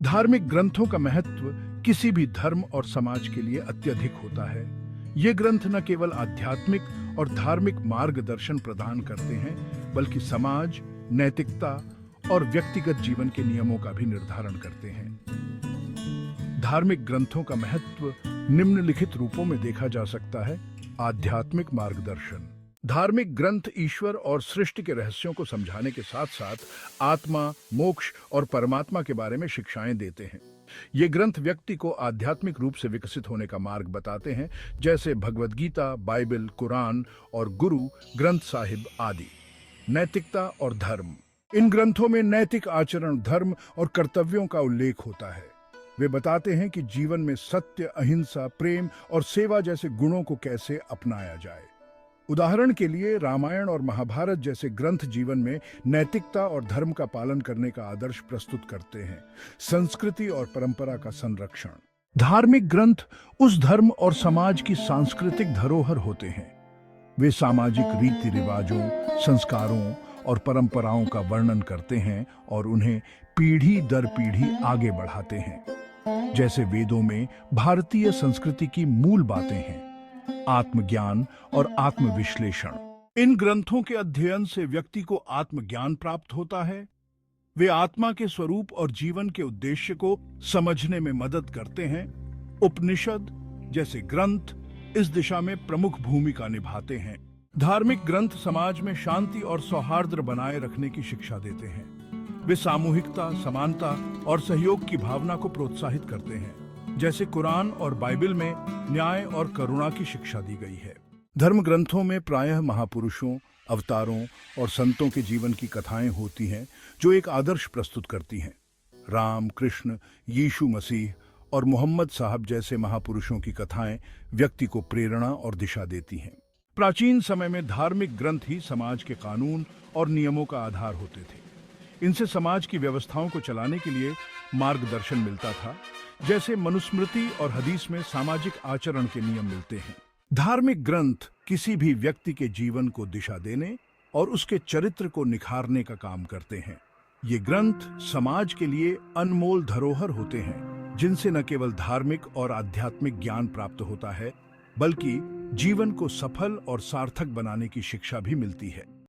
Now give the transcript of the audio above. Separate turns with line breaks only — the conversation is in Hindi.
धार्मिक ग्रंथों का महत्व किसी भी धर्म और समाज के लिए अत्यधिक होता है। ये ग्रंथ न केवल आध्यात्मिक और धार्मिक मार्गदर्शन प्रदान करते हैं, बल्कि समाज, नैतिकता और व्यक्तिगत जीवन के नियमों का भी निर्धारण करते हैं। धार्मिक ग्रंथों का महत्व निम्नलिखित रूपों में देखा जा सकता है। आध्यात्मिक मार्गदर्शन। धार्मिक ग्रंथ ईश्वर और सृष्टि के रहस्यों को समझाने के साथ साथ आत्मा, मोक्ष और परमात्मा के बारे में शिक्षाएं देते हैं। ये ग्रंथ व्यक्ति को आध्यात्मिक रूप से विकसित होने का मार्ग बताते हैं, जैसे भगवद गीता, बाइबल, कुरान और गुरु ग्रंथ साहिब आदि। नैतिकता और धर्म। इन ग्रंथों में नैतिक आचरण, धर्म और कर्तव्यों का उल्लेख होता है। वे बताते हैं कि जीवन में सत्य, अहिंसा, प्रेम और सेवा जैसे गुणों को कैसे अपनाया जाए। उदाहरण के लिए रामायण और महाभारत जैसे ग्रंथ जीवन में नैतिकता और धर्म का पालन करने का आदर्श प्रस्तुत करते हैं। संस्कृति और परंपरा का संरक्षण। धार्मिक ग्रंथ उस धर्म और समाज की सांस्कृतिक धरोहर होते हैं। वे सामाजिक रीति रिवाजों, संस्कारों और परंपराओं का वर्णन करते हैं और उन्हें पीढ़ी दर पीढ़ी आगे बढ़ाते हैं। जैसे वेदों में भारतीय संस्कृति की मूल बातें हैं, आत्मज्ञान और आत्मविश्लेषण। इन ग्रंथों के अध्ययन से व्यक्ति को आत्मज्ञान प्राप्त होता है। वे आत्मा के स्वरूप और जीवन के उद्देश्य को समझने में मदद करते हैं। उपनिषद जैसे ग्रंथ इस दिशा में प्रमुख भूमिका निभाते हैं। धार्मिक ग्रंथ समाज में शांति और सौहार्द बनाए रखने की शिक्षा देते हैं। वे सामूहिकता, समानता और सहयोग की भावना को प्रोत्साहित करते हैं। जैसे कुरान और बाइबल में न्याय और करुणा की शिक्षा दी गई है। धर्म ग्रंथों में प्रायः महापुरुषों, अवतारों और संतों के जीवन की कथाएं होती हैं, जो एक आदर्श प्रस्तुत करती हैं। राम, कृष्ण, यीशु मसीह और मोहम्मद साहब जैसे महापुरुषों की कथाएं व्यक्ति को प्रेरणा और दिशा देती हैं। प्राचीन समय में धार्मिक ग्रंथ ही समाज के कानून और नियमों का आधार होते थे। इनसे समाज की व्यवस्थाओं को चलाने के लिए मार्गदर्शन मिलता था। जैसे मनुस्मृति और हदीस में सामाजिक आचरण के नियम मिलते हैं। धार्मिक ग्रंथ किसी भी व्यक्ति के जीवन को दिशा देने और उसके चरित्र को निखारने का काम करते हैं। ये ग्रंथ समाज के लिए अनमोल धरोहर होते हैं, जिनसे न केवल धार्मिक और आध्यात्मिक ज्ञान प्राप्त होता है, बल्कि जीवन को सफल और सार्थक बनाने की शिक्षा भी मिलती है।